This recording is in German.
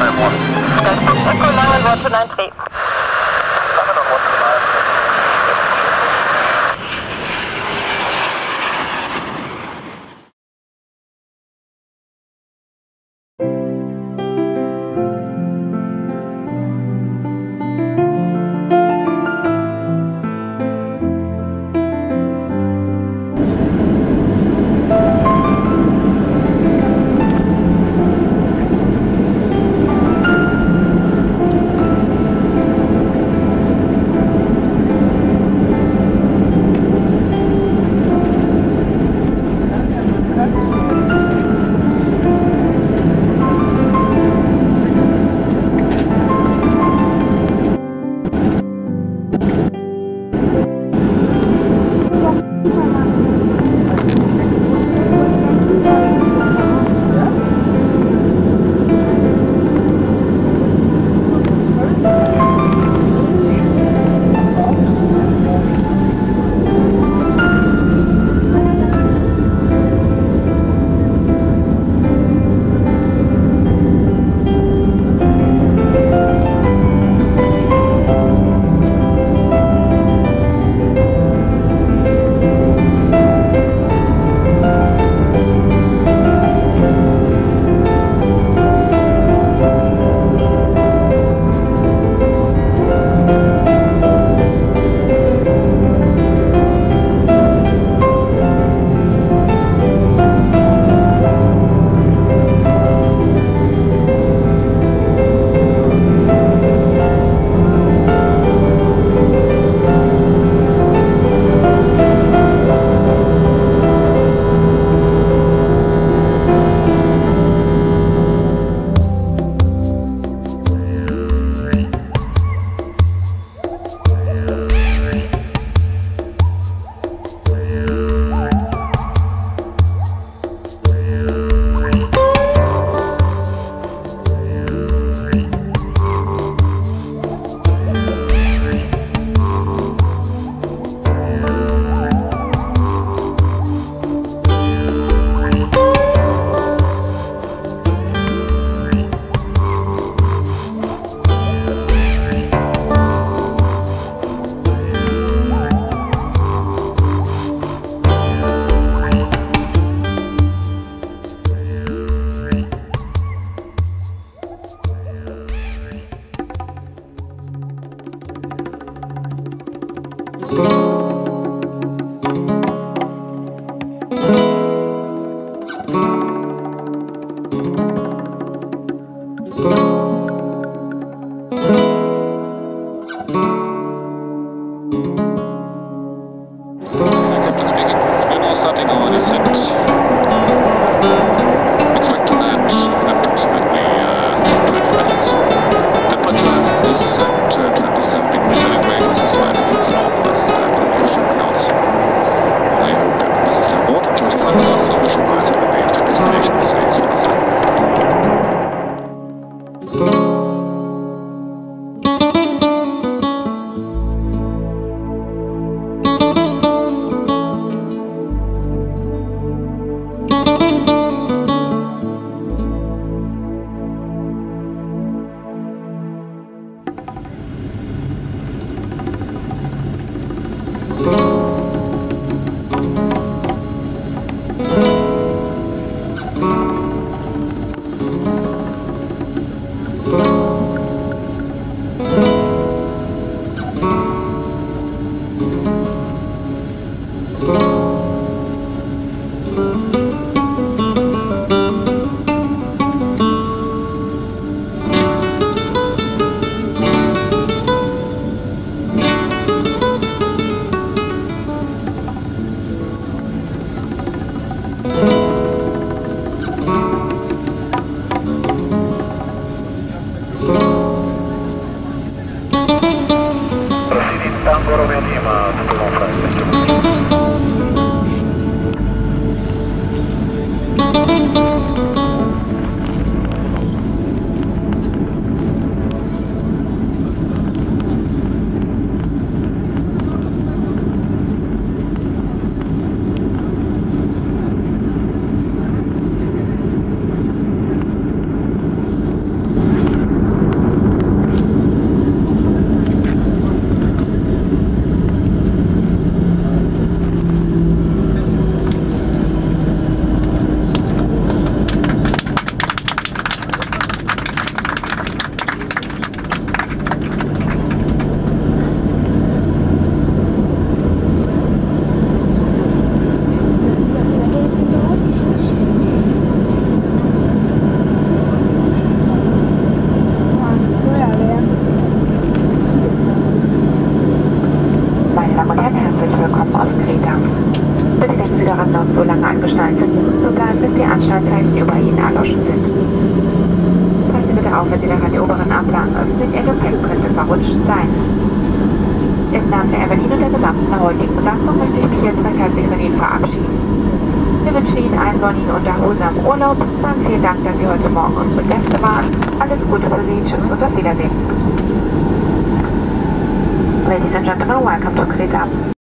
Echo 9 1 2 9 3. wenn Sie daran die oberen Ablagen öffnen, Ihr Gepäck könnte verrutscht sein. Im Namen der Airberlin und der gesamten heutigen Besatzung möchte ich mich jetzt recht herzlich von Ihnen verabschieden. Wir wünschen Ihnen einen sonnigen und erholsamen Urlaub, sagen vielen Dank, dass Sie heute Morgen unsere Gäste waren. Alles Gute für Sie, tschüss und auf Wiedersehen. Ladies and gentlemen, welcome to Kreta.